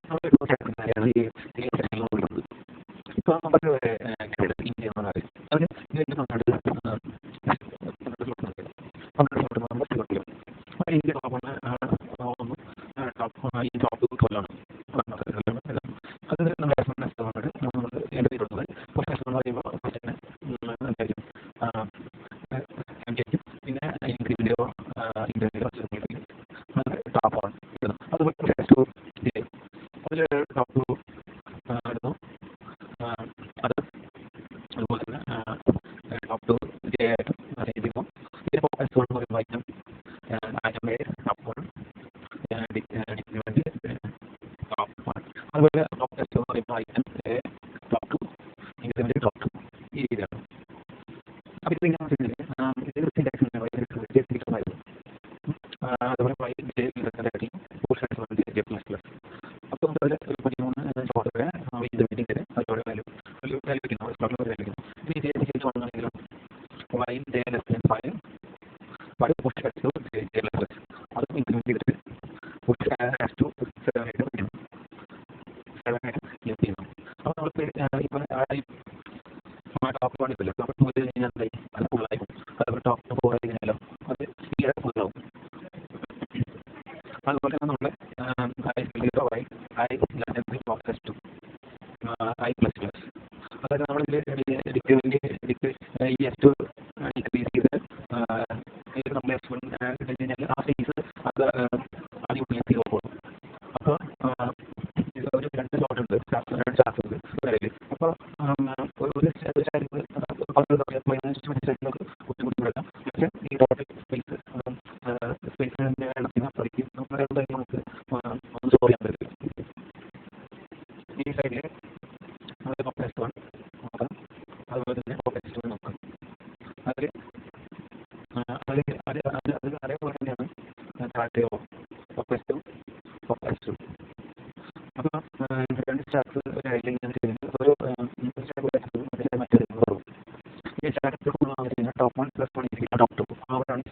നമ്മൾ കാര്യമാണ് ഈ സെക്ഷനിൽ നോക്കുന്നത്. ഇപ്പോൾ നമുക്ക് ഇന്ത്യ എന്ന് പറഞ്ഞാൽ അതിന് ഇതിൻ്റെ പന്ത്രണ്ട് ഇന്ത്യ ടോപ്പാണ് ഒന്ന് ഈ ടോപ്പ് കൊല്ലാണ്. അത് നമ്മൾ നമ്മൾ എഴുതിയിട്ടുള്ളത് ഫസ്റ്റ് എന്ന് പറയുമ്പോൾ ഫസ്റ്റ് തന്നെ എന്തായിരിക്കും പിന്നെ ഇന്ത്യയിലെയോ ടോപ്പാണ് അതുപോലെ ടു അതിൽ ടോപ്പ് എടുത്തു. അത് അതുപോലെ തന്നെ ടോപ്പ് ടു ആയിട്ട് എഴുതിക്കും. ഇതിന് ഫോക്കസ് എന്ന് പറയുമ്പോൾ item item top one top one അതുപോലെ ഫോക്കസ് എന്ന് പറയുമ്പോൾ item top two increment top two ഈ രീതിയാണ്. അപ്പോൾ ഇത് ഇങ്ങനെ ഇത് സിൻടാക്സിനായിരുന്നു. അതുപോലെ അപ്പോൾ അതിൽ ഒരു 13 ഷോർട്ട് മീറ്റിംഗ് അതോടെ വാല്യൂ വയ്ക്കുന്നു. ഇനി ചെയ്ത് വന്നാണെങ്കിലും when day less than 5 push has to day less അതും ഇൻക്രിമെന്റ് ചെയ്തിട്ട് പുഷ് ഹാസ് ടു 7 ആയിട്ട് വയ്ക്കുന്നു. 7 ആയിട്ട് യൂസ് ചെയ്യുന്നു. അപ്പോൾ നമ്മൾ ഇപ്പം ടോപ്പ് വൺ ഇല്ല ടോപ്പ് ടു കഴിഞ്ഞാൽ എന്തായി അത് ഫുള്ളായി. അതുപോലെ ടോപ്പ് 4 ആയി കഴിഞ്ഞാലോ അത് ഈയിടെ ഫുള്ളാവും. അതുപോലെ തന്നെ നമ്മൾ അതായത് നമ്മളിതിൽ ഈ എസ് ടു ഡിക്രീസ് ചെയ്ത് നമ്മൾ എസ് വൺ കഴിഞ്ഞ് കഴിഞ്ഞാൽ ആ ഫേസ് അത് അത് യൂട്ടിലൈസ് ചെയ്ത് പോകും. അപ്പോൾ ഒരു 2 ഷോട്ട് ഉണ്ട് 2 ചാർട്ട് ഉണ്ട് വരയിൽ. അപ്പോൾ ഒരു ബുദ്ധിമുട്ടുകളെല്ലാം പക്ഷേ ഈ ടോട്ടൽ സ്പേസിൻ്റെ എണ്ണത്തിന് അത്രയ്ക്ക് നമുക്ക് ഒന്ന് സ്റ്റോർ ചെയ്യാൻ പറ്റില്ല. ഈ സൈഡിൽ നമ്മൾ ഫോക്കസ് വൺ നോക്കാം. അതുപോലെ തന്നെ ഫോക്കസ് ടു നോക്കാം. അതേപോലെ തന്നെയാണ് ചാർട്ട് ഫോക്കസ് ടു. അപ്പോൾ 2 സ്റ്റാർട്ട് ഞാൻ ചെയ്യുന്നത് ഒരു സ്റ്റാർട്ട് മറ്റൊരു കുറവും. ഈ സ്റ്റാർട്ട് ഫുൾ വന്നു കഴിഞ്ഞാൽ ടോപ്പ് 1 + 1 ടോപ്പ് 2 അവിടെയാണ്